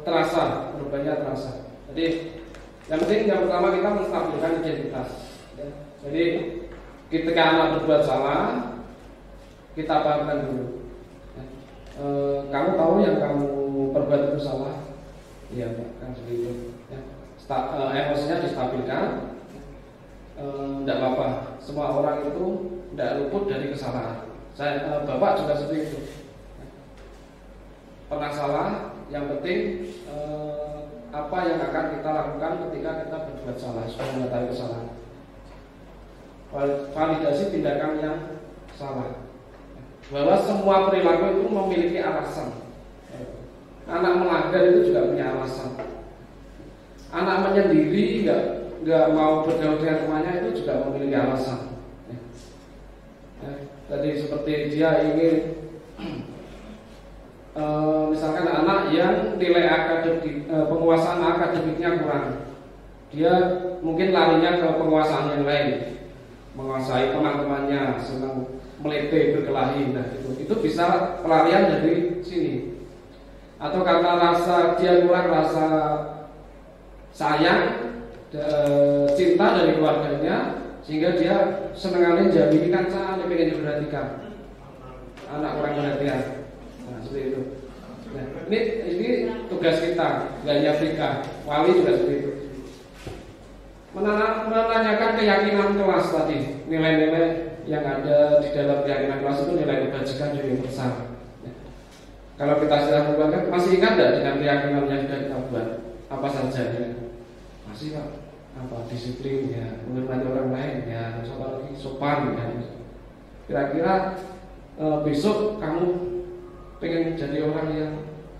terasa, perubahannya terasa. Jadi yang penting yang pertama kita menstabilkan identitas. Jadi ketika anak berbuat salah, kita pahamkan dulu. Kamu tahu yang kamu perbuat itu salah? Iya Pak, kan seperti itu. Emosinya distabilkan. Tidak apa-apa. Semua orang itu tidak luput dari kesalahan. Bapak juga seperti itu. Pernah salah, yang penting apa yang akan kita lakukan ketika kita berbuat salah, supaya mengetahui kesalahan. Validasi tindakan yang salah, bahwa semua perilaku itu memiliki alasan. Anak melanggar itu juga punya alasan. Anak menyendiri nggak mau bergaul dengan temannya itu juga memiliki alasan. Tadi seperti dia ingin misalkan anak yang nilai akademik, penguasaan akademiknya kurang, dia mungkin larinya ke penguasaan yang lain, menguasai teman-temannya, senang melete, berkelahi. Nah itu bisa pelarian dari sini. Atau karena rasa dia kurang rasa sayang, cinta dari keluarganya, sehingga dia senang jamini kancaan, dia pengen diperhatikan. Anak kurang perhatian. Nah, seperti itu. Nah, ini tugas kita, nggak hanya Afrika, wali juga seperti itu. Menanyakan keyakinan kelas tadi, nilai-nilai yang ada di dalam keyakinan kelas itu nilai kebajikan universal. Ya. Kalau kita sudah membuatkan, masih ingat nggak dengan keyakinan yang sudah kita buat? Apa saja? Ya? Masih Pak. Apa disiplin, ya, menghormati orang lain, ya, sopan, ya. Kira-kira besok kamu pengen jadi orang yang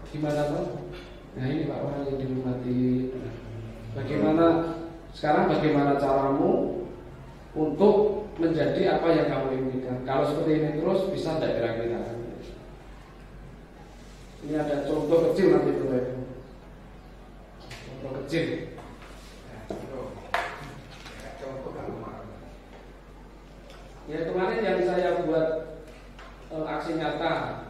gimana Pak? Nah ini Pak, orang yang dihormati. Bagaimana sekarang caramu untuk menjadi apa yang kamu inginkan? Kalau seperti ini terus bisa tidak kira-kira? Ini ada contoh kecil nanti Bapak Ibu. Contoh kecil. Ya kemarin yang saya buat aksi nyata.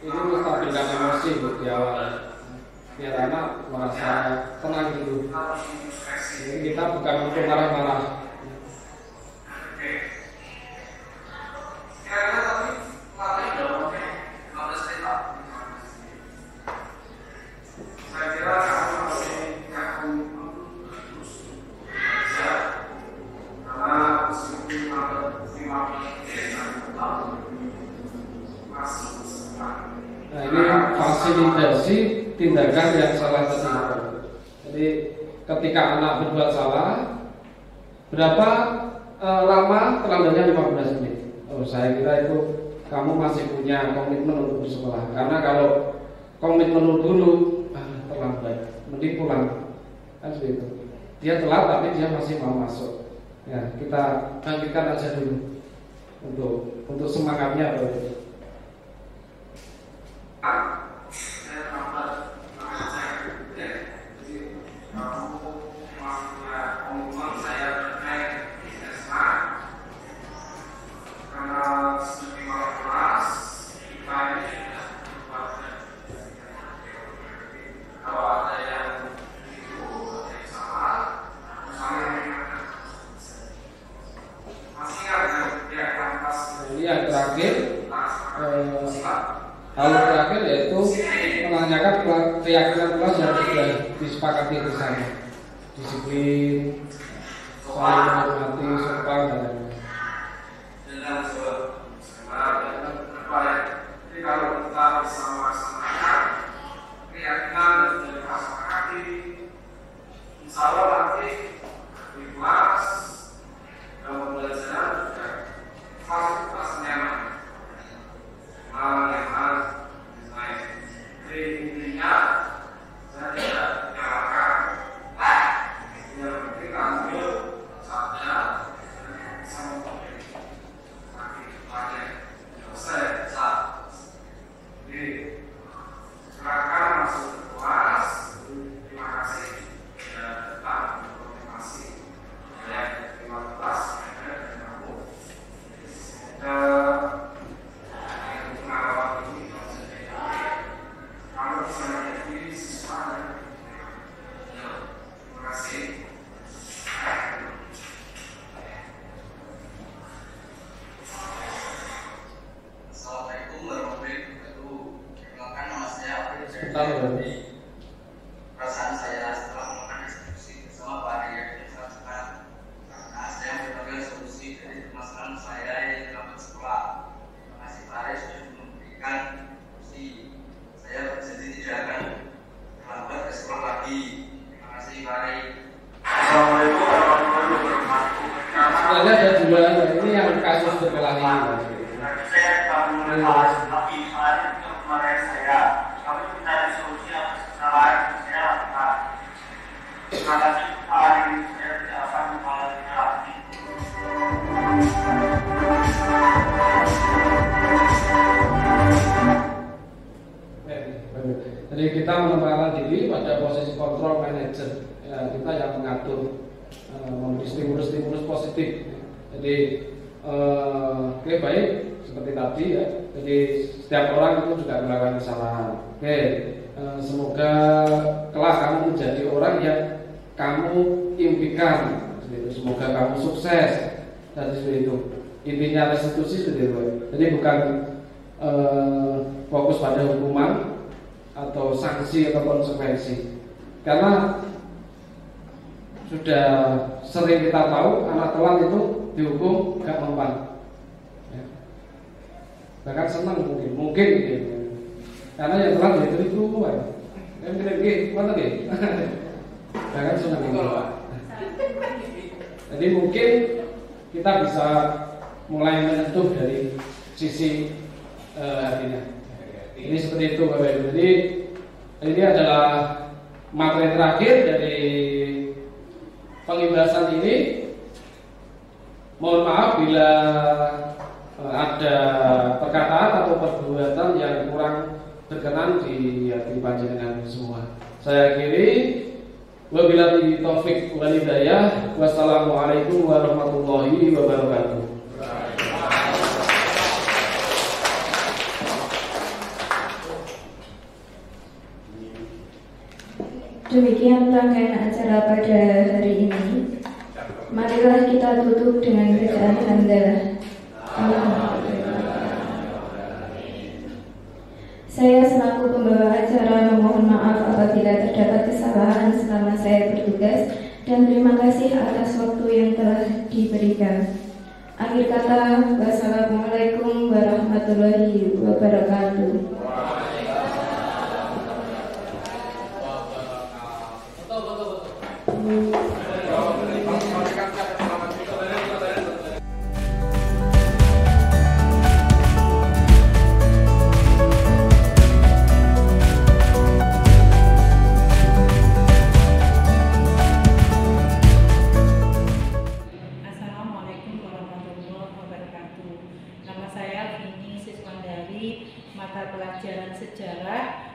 Ini menstabilkan emosi di awal, biar anak merasa tenang dulu. Jadi kita bukan untuk marah-marah. Nah, ini fasilitasi tindakan yang salah tadi. Jadi ketika anak berbuat salah, berapa lama terlambatnya 15 menit. Oh, saya kira itu kamu masih punya komitmen untuk bersekolah. Karena kalau komitmen dulu terlambat, mending pulang. Kan seperti itu. Dia telat tapi dia masih mau masuk. Ya, kita bangkitkan aja dulu untuk semangatnya. Yang terakhir, hal terakhir yaitu menanyakan keyakinan kelas yang sudah disepakati bersama, disiplin, saling menghormati, sopan dan lain-lain. Jadi kalau kita bisa melaksanakan keyakinan dan sudah disepakati, insya Allah nanti di kelas dalam pembelajaran juga fasilitas nyaman, nyaman, baik. Jadi intinya saya tidak menyalahkan, yang penting ambil saatnya bisa memperbaiki pakai selesai. Jadi silakan masuk ke kelas. Terima kasih dan tetap bermotivasi. Terima kasih. Assalamualaikum warahmatullahi wabarakatuh. Perkenalkan, nama saya perasaan saya setelah melakukan diskusi bersama Pak Arya dan Sahabat, karena saya berbagai solusi dari permasalahan saya yang dalam sekolah. Terima kasih Pak Arya sudah memberikan solusi. Saya berjanji tidak akan terlambat ke sekolah lagi. Terima kasih Pak Arya. Assalamualaikum warahmatullahi wabarakatuh. Sebenarnya ada dua, ini yang kasus berkelahi. Saya bangun kelas, tapi soalnya itu kemarin saya kami mencari solusi yang kesalahan saya lakukan. Terima kasih Pak Ari, saya tidak akan mengulanginya lagi. Jadi kita menempatkan diri pada posisi kontrol manager, ya, kita yang mengatur, memberi stimulus positif. Jadi oke, baik seperti tadi ya. Jadi setiap orang itu juga melakukan kesalahan. Oke, semoga kelak kamu menjadi orang yang kamu impikan. Semoga kamu sukses. Dan seperti itu. Intinya restitusi seperti itu. Jadi bukan fokus pada hukuman atau sanksi atau konsekuensi. Karena sudah sering kita tahu anak telat itu dihukum gak mempan, ya. Bahkan senang mungkin gitu. Karena yang telat itu duluan. Yang gede mana nih? Bahkan senang gitu. Jadi mungkin kita bisa mulai menyentuh dari sisi hatinya. Ini seperti itu Bapak Ibu. Jadi ini adalah materi terakhir dari pengibasan ini. Mohon maaf bila ada perkataan atau perbuatan yang kurang berkenan di hati panjenengan semua. Saya akhiri. Wabillahi taufik wal hidayah. Wassalamualaikum warahmatullahi wabarakatuh. Demikian rangkaian acara pada hari ini. Marilah kita tutup dengan bacaan hamdalah. Saya selaku pembawa acara memohon maaf apabila terdapat kesalahan selama saya bertugas dan terima kasih atas waktu yang telah diberikan. Akhir kata, wassalamualaikum warahmatullahi wabarakatuh.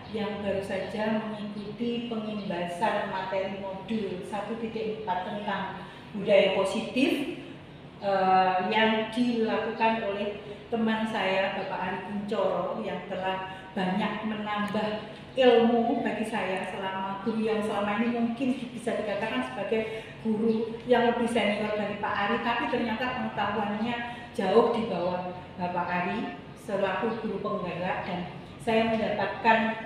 Yang baru saja mengikuti pengimbasan materi modul 1.4 tentang budaya positif yang dilakukan oleh teman saya Bapak Ari Kuncoro yang telah banyak menambah ilmu bagi saya selama guru yang selama ini mungkin bisa dikatakan sebagai guru yang lebih senior dari Pak Ari, tapi ternyata pengetahuannya jauh di bawah Bapak Ari selaku guru penggerak, dan saya mendapatkan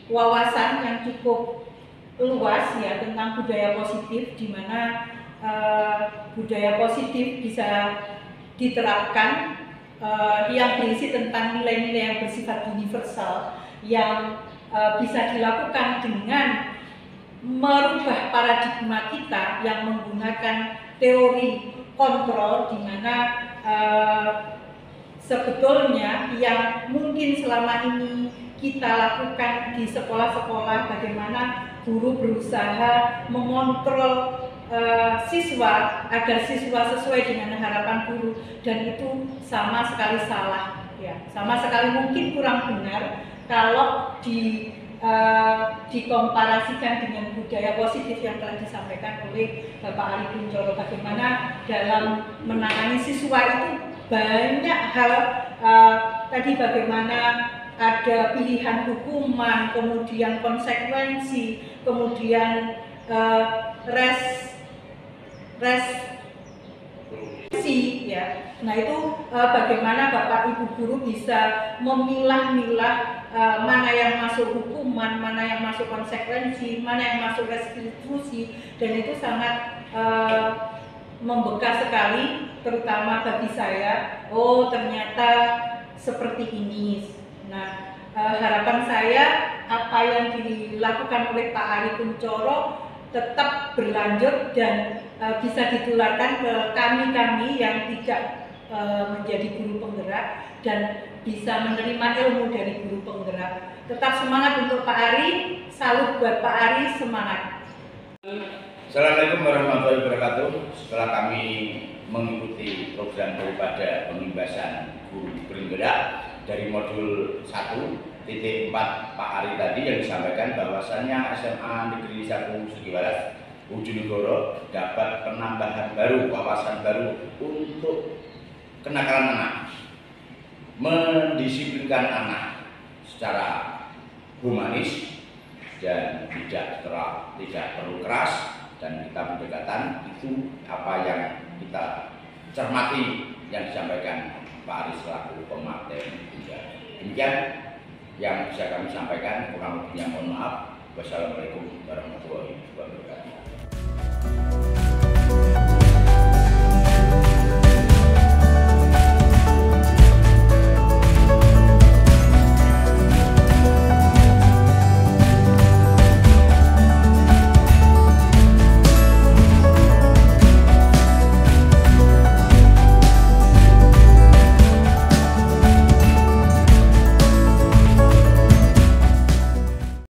wawasan yang cukup luas ya tentang budaya positif, di mana budaya positif bisa diterapkan yang berisi tentang nilai-nilai yang bersifat universal yang bisa dilakukan dengan merubah paradigma kita yang menggunakan teori kontrol, di mana sebetulnya yang mungkin selama ini kita lakukan di sekolah-sekolah, bagaimana guru berusaha mengontrol siswa agar siswa sesuai dengan harapan guru, dan itu sama sekali salah ya, sama sekali mungkin kurang benar kalau dikomparasikan dengan budaya positif yang telah disampaikan oleh Bapak Ari Kuncoro. Bagaimana dalam menangani siswa itu banyak hal, tadi bagaimana ada pilihan hukuman, kemudian konsekuensi, kemudian restriksi ya. Nah itu bagaimana Bapak Ibu guru bisa memilah-milah mana yang masuk hukuman, mana yang masuk konsekuensi, mana yang masuk restitusi, dan itu sangat membekas sekali, terutama bagi saya. Oh ternyata seperti ini. Nah harapan saya apa yang dilakukan oleh Pak Ari Kuncoro tetap berlanjut dan bisa ditularkan ke kami-kami yang tidak menjadi guru penggerak dan bisa menerima ilmu dari guru penggerak. Tetap semangat untuk Pak Ari, salut buat Pak Ari, semangat. Assalamualaikum warahmatullahi wabarakatuh. Setelah kami mengikuti program daripada pengimbasan guru penggerak dari modul 1.4 Pak Ari tadi, yang disampaikan bahwasannya SMA Negeri 1 Sugiwaras Bojonegoro dapat penambahan baru, wawasan baru untuk kenakalan anak, mendisiplinkan anak secara humanis dan tidak perlu keras, dan kita pendekatan itu apa yang kita cermati yang disampaikan Pak Ari selaku pemateri juga. Demikian yang bisa kami sampaikan, kurang lebihnya mohon maaf. Wassalamualaikum warahmatullahi wabarakatuh.